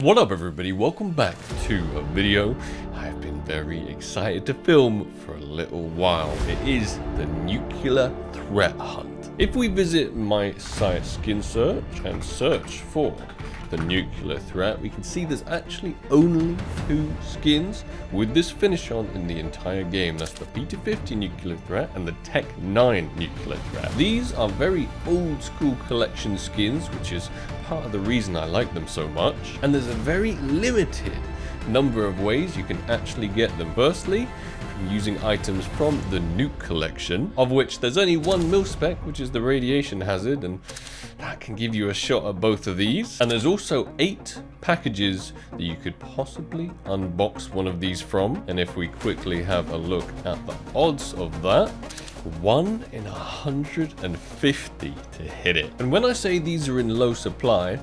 What up everybody, welcome back to a video I've been very excited to film for a little while. It is the nuclear threat hunt. If we visit my site skin search and search for the nuclear threat, we can see there's actually only 2 skins with this finish on in the entire game. That's the P250 nuclear threat and the Tech 9 nuclear threat. These are very old school collection skins, which is part of the reason I like them so much. And there's a very limited number of ways you can actually get them. Firstly, using items from the nuke collection, of which there's only one mil-spec, which is the radiation hazard, and that can give you a shot at both of these. And there's also 8 packages that you could possibly unbox one of these from. And if we quickly have a look at the odds of that, 1 in 150 to hit it. And when I say these are in low supply,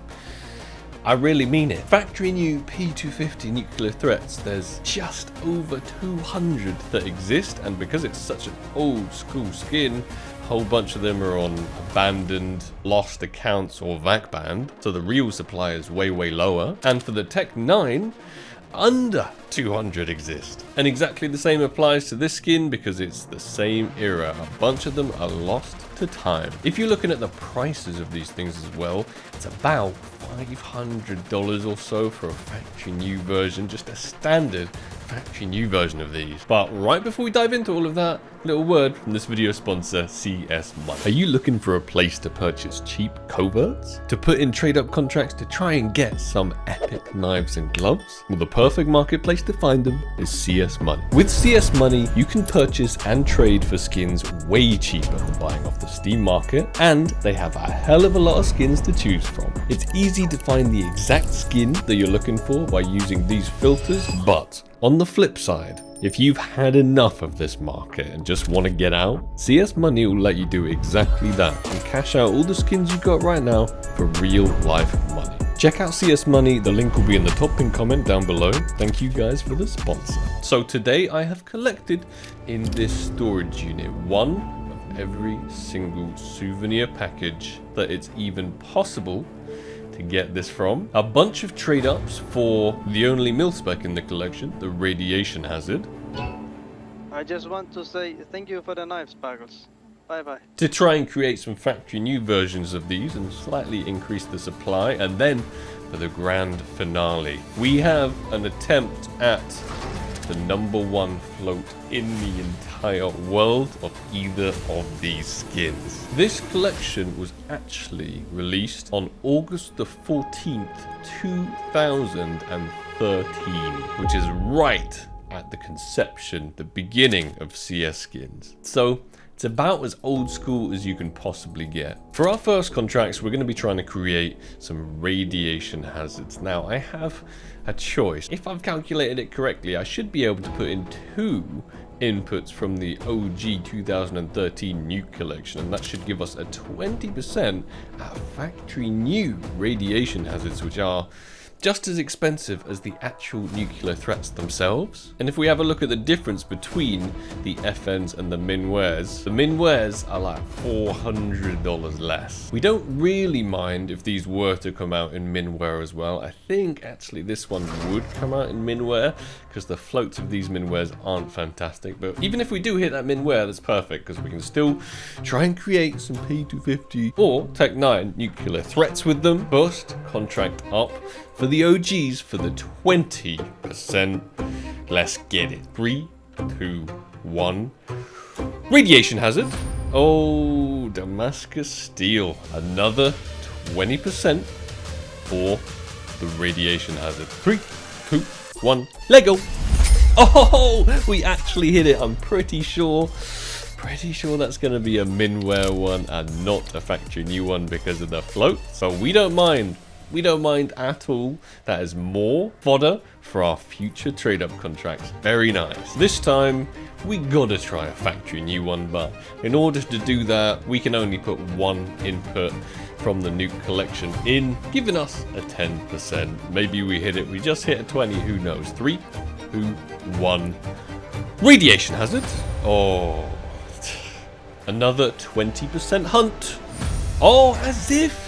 I really mean it. Factory new P250 nuclear threats, there's just over 200 that exist, and because it's such an old school skin, a whole bunch of them are on abandoned, lost accounts or VAC banned, so the real supply is way lower. And for the Tech 9, under 200 exist. And exactly the same applies to this skin because it's the same era. A bunch of them are lost to time. If you're looking at the prices of these things as well, it's about $500 or so for a factory new version, just a standard factory new version of these. But right before we dive into all of that, a little word from this video sponsor, CS Money. Are you looking for a place to purchase cheap coverts? To put in trade up contracts to try and get some epic knives and gloves? Well, the perfect marketplace to find them is CS Money. With CS Money, you can purchase and trade for skins way cheaper than buying off the Steam market, and they have a hell of a lot of skins to choose from. It's easy to find the exact skin that you're looking for by using these filters, but on the flip side, if you've had enough of this market and just want to get out, CS Money will let you do exactly that and cash out all the skins you got right now for real life money. Check out CS Money, the link will be in the top pinned comment down below. Thank you guys for the sponsor. So today I have collected in this storage unit one of every single souvenir package that it's even possible to get this from. A bunch of trade ups for the only mil-spec in the collection, the radiation hazard. I just want to say thank you for the knife, Sparkles. Bye bye. To try and create some factory new versions of these and slightly increase the supply. And then for the grand finale, we have an attempt at the #1 float in the entire world of either of these skins. This collection was actually released on August the 14th, 2013, which is right at the conception, the beginning of CS skins. So it's about as old school as you can possibly get. For our first contracts, we're going to be trying to create some radiation hazards. Now, I have a choice. If I've calculated it correctly, I should be able to put in 2 inputs from the OG 2013 nuke collection, and that should give us a 20% at factory new radiation hazards, which are just as expensive as the actual nuclear threats themselves. And if we have a look at the difference between the FNs and the minwares, the minwares are like $400 less. We don't really mind if these were to come out in minware as well. I think actually this one would come out in minware because the floats of these minwares aren't fantastic. But even if we do hit that minware, that's perfect because we can still try and create some P250 or Tech 9 nuclear threats with them. First contract up for the OGs for the 20%. Let's get it. 3, 2, 1. Radiation hazard. Oh, Damascus steel. Another 20% for the radiation hazard. 3, 2, 1. Lego. Oh, we actually hit it. I'm pretty sure that's going to be a minware one and not a factory new one because of the float. So we don't mind. We don't mind at all. That is more fodder for our future trade-up contracts. Very nice. This time, we gotta try a factory new one, but in order to do that, we can only put 1 input from the nuke collection in, giving us a 10%. Maybe we hit it. We just hit a 20. Who knows? 3, 2, 1. Radiation hazard. Oh. Another 20% hunt. Oh, as if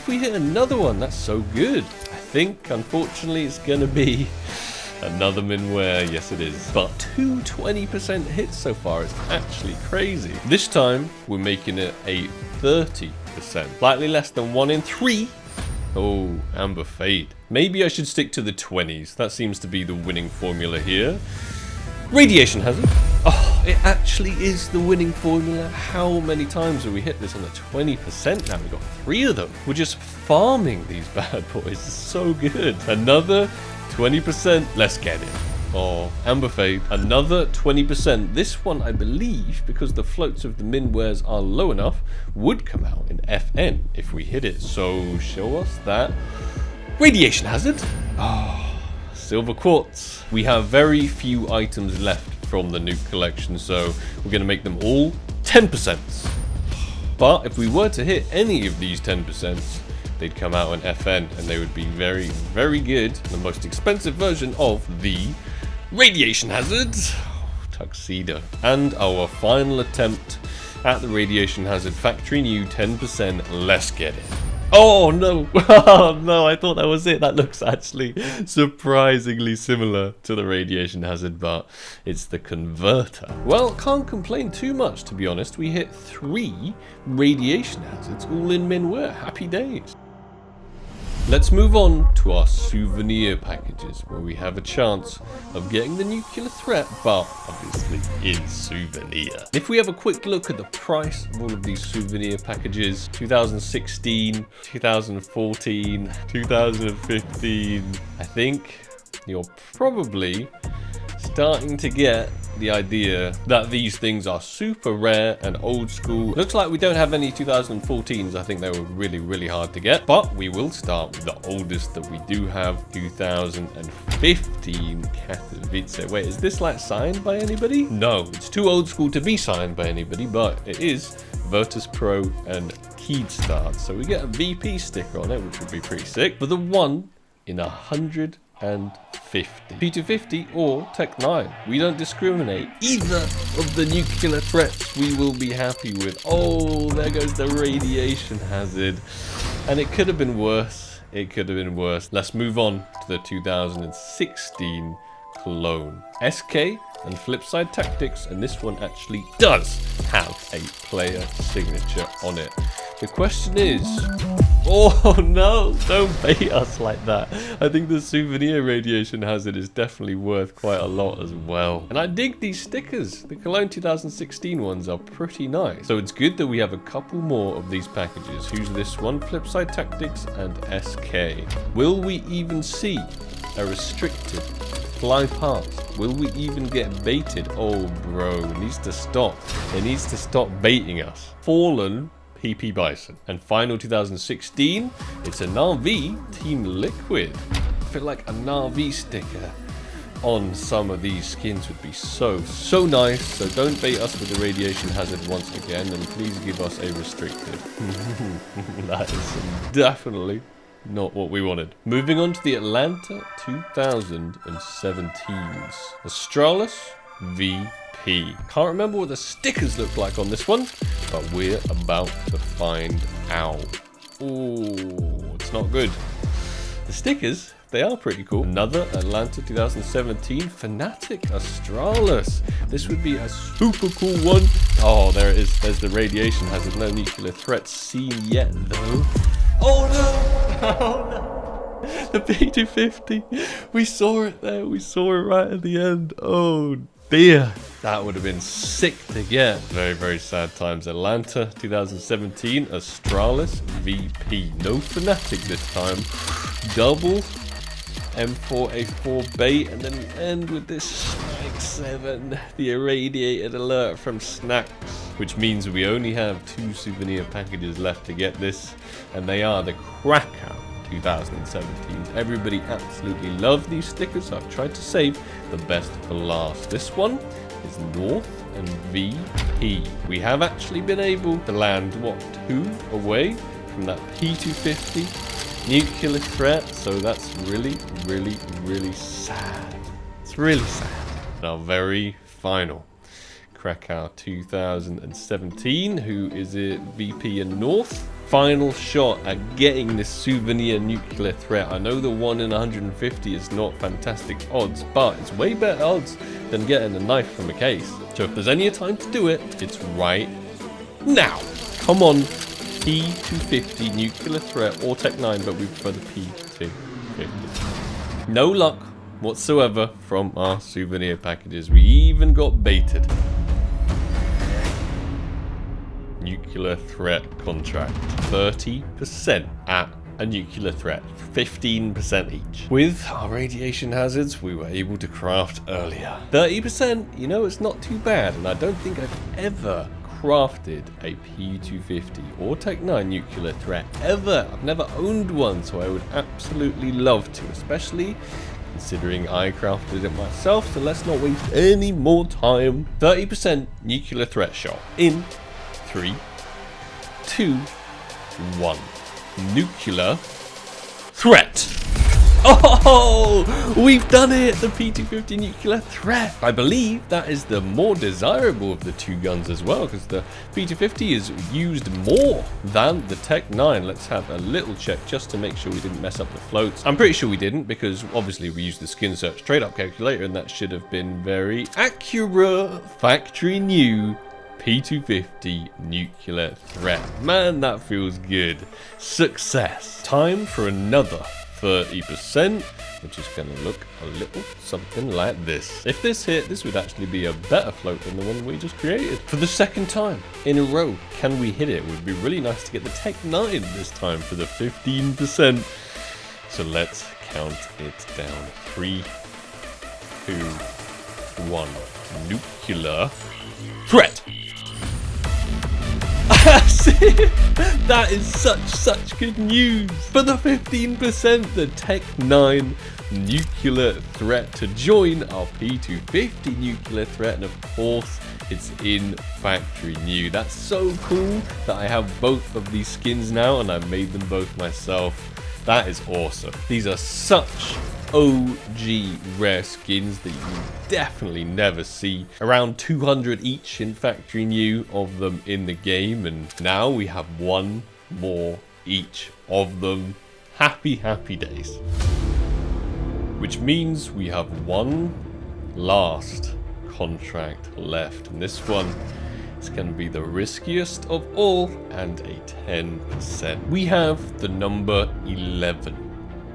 we hit another one. That's so good. I think, unfortunately, it's going to be another Minware. Yes, it is. But 2 20% hits so far. It's actually crazy. This time, we're making it a 30%. Slightly less than 1 in 3. Oh, Amber Fade. Maybe I should stick to the 20s. That seems to be the winning formula here. Radiation Hazard. Oh, it actually is the winning formula. How many times have we hit this on the 20% now? We've got 3 of them. We're just farming these bad boys. It's so good. Another 20%. Let's get it. Oh, Amber Fade. Another 20%. This one, I believe, because the floats of the Minwares are low enough, would come out in FN if we hit it. So show us that. Radiation Hazard. Oh, Silver Quartz. We have very few items left from the Nuke collection, so we're going to make them all 10%. But if we were to hit any of these 10%, they'd come out in FN, and they would be very, very good. The most expensive version of the Radiation Hazard. Tuxedo. And our final attempt at the Radiation Hazard Factory New 10%. Let's get it. Oh no! Oh no, I thought that was it. That looks actually surprisingly similar to the Radiation Hazard, but it's the converter. Well, can't complain too much, to be honest. We hit 3 Radiation Hazards all in Minware. Happy days. Let's move on to our souvenir packages, where we have a chance of getting the nuclear threat, but obviously in souvenir. If we have a quick look at the price of all of these souvenir packages, 2016, 2014, 2015, I think you're probably starting to get the idea that these things are super rare and old school. Looks like we don't have any 2014s. I think they were really, really hard to get, but we will start with the oldest that we do have, 2015 Katowice. Wait, is this like signed by anybody? No, it's too old school to be signed by anybody, but it is Virtus Pro and Keyed Start. So we get a VP sticker on it, which would be pretty sick. For the 1 in 150. P250 or Tech 9. We don't discriminate. Either of the nuclear threats we will be happy with. Oh, there goes the Radiation Hazard. And it could have been worse. It could have been worse. Let's move on to the 2016 Cologne. SK and Flipside Tactics, and this one actually does have a player signature on it. The question is, oh no, don't bait us like that. I think the souvenir Radiation Hazard is definitely worth quite a lot as well. And I dig these stickers. The Cologne 2016 ones are pretty nice. So it's good that we have a couple more of these packages. Who's this one? Flipside Tactics and SK. Will we even see a restricted fly past? Will we even get baited? Oh bro, it needs to stop. It needs to stop baiting us. Fallen PP Bison. And final 2016, it's a Na'vi Team Liquid. I feel like a Na'vi sticker on some of these skins would be so nice. So don't bait us with the Radiation Hazard once again, and please give us a restricted. That is definitely not what we wanted. Moving on to the Atlanta 2017s. Astralis VP. Can't remember what the stickers look like on this one, but we're about to find out. Oh, it's not good. The stickers, they are pretty cool. Another Atlanta 2017 Fnatic Astralis. This would be a super cool one. Oh, there it is. There's the Radiation Hazard. No nuclear threats seen yet, though. Oh no! Oh no! The P250. We saw it there. We saw it right at the end. Oh dear. That would have been sick to get. Very, very sad times. Atlanta 2017 Astralis VP. No Fnatic this time. Double M4A4 bait, and then we end with this Strike 7, the irradiated alert from Snacks, which means we only have 2 souvenir packages left to get this, and they are the Krakow 2017. Everybody absolutely loved these stickers, so I've tried to save the best for last. This one is North and VP. We have actually been able to land, what, 2 away from that P250 nuclear threat, so that's really, really, really sad. It's really sad. And our very final Krakow 2017, who is it? VP and North. final shot at getting this Souvenir nuclear threat. I know the 1 in 150 is not fantastic odds, but it's way better odds than getting a knife from a case. So if there's any time to do it, it's right now. Come on, P250 nuclear threat or Tech 9, but we prefer the P250. No luck whatsoever from our Souvenir packages. We even got baited. Nuclear threat contract. 30% at a nuclear threat. 15% each. With our radiation hazards, we were able to craft earlier. 30%, you know, it's not too bad. And I don't think I've ever crafted a P250 or Tech 9 nuclear threat ever. I've never owned one, so I would absolutely love to, especially considering I crafted it myself. So let's not waste any more time. 30% nuclear threat shot in 3, 2, 1. Nuclear threat. Oh, we've done it! The P250 nuclear threat. I believe that is the more desirable of the two guns as well, because the P250 is used more than the Tech 9. Let's have a little check just to make sure we didn't mess up the floats. I'm pretty sure we didn't, because obviously we used the skin search trade-up calculator, and that should have been very accurate. Factory new P250 nuclear threat. Man, that feels good. Success. Time for another 30%, which is going to look a little something like this. If this hit, this would actually be a better float than the one we just created. For the second time in a row, can we hit it? It would be really nice to get the Tech 9 this time for the 15%. So let's count it down. 3, 2, 1. Nuclear threat. That is such good news. For the 15%, the Tech 9 nuclear threat to join our P250 nuclear threat, and of course it's in factory new. That's so cool that I have both of these skins now, and I made them both myself. That is awesome. These are such OG rare skins that you definitely never see. Around 200 each in factory new of them in the game, and now we have one more each of them. Happy days. Which means we have one last contract left, and this one is going to be the riskiest of all, and a 10%. We have the number 11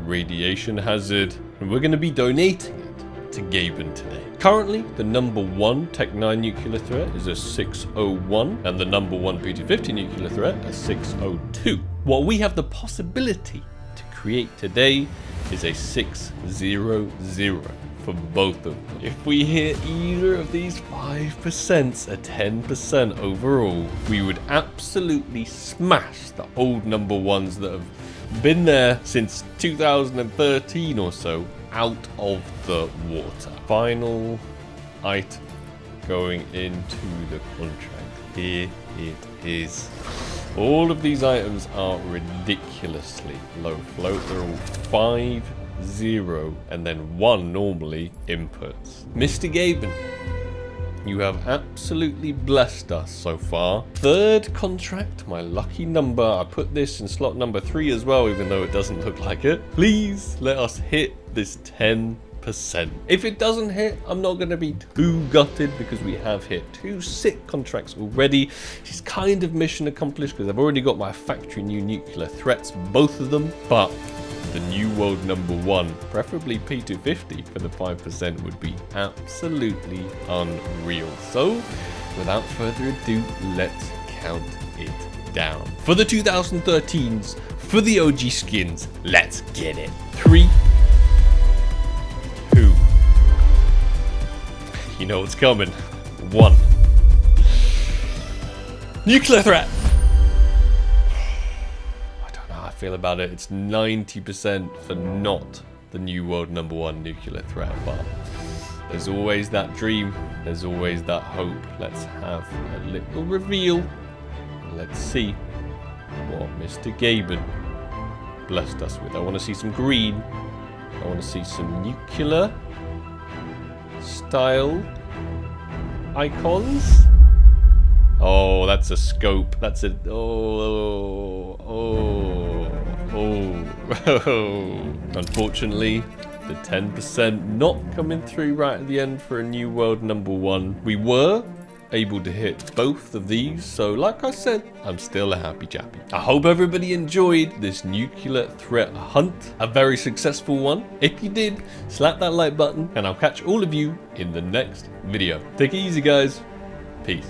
radiation hazard, and we're going to be donating it to Gaben today. Currently, the number 1 Tech 9 nuclear threat is a 601, and the number 1 P250 nuclear threat a 602. What we have the possibility to create today is a 600 for both of them. If we hit either of these 5%, a 10% overall, we would absolutely smash the old number 1s that have been there since 2013 or so out of the water. Final item going into the contract. Here it is. All of these items are ridiculously low float. They're all 5-0 and then 1 normally inputs. Mr. Gaben, you have absolutely blessed us so far. 3rd contract, my lucky number. I put this in slot number 3 as well, even though it doesn't look like it. Please let us hit this 10%. If it doesn't hit, I'm not going to be too gutted, because we have hit 2 sick contracts already. It's kind of mission accomplished, because I've already got my factory new nuclear threats, both of them. But the new world number 1, preferably P250 for the 5%, would be absolutely unreal. So without further ado, let's count it down. For the 2013s, for the OG skins, let's get it. 3, 2, you know what's coming. 1. Nuclear threat. Feel about it. It's 90% for not the new world number 1 nuclear threat, but there's always that dream, there's always that hope. Let's have a little reveal. Let's see what Mr. Gaben blessed us with. I want to see some green. I want to see some nuclear style icons. Oh, that's a scope. That's a... Oh. Unfortunately, the 10% not coming through right at the end for a new world #1. We were able to hit both of these, so like I said, I'm still a happy chappy. I hope everybody enjoyed this nuclear threat hunt, a very successful one. If you did, slap that like button, and I'll catch all of you in the next video. Take it easy, guys. Peace.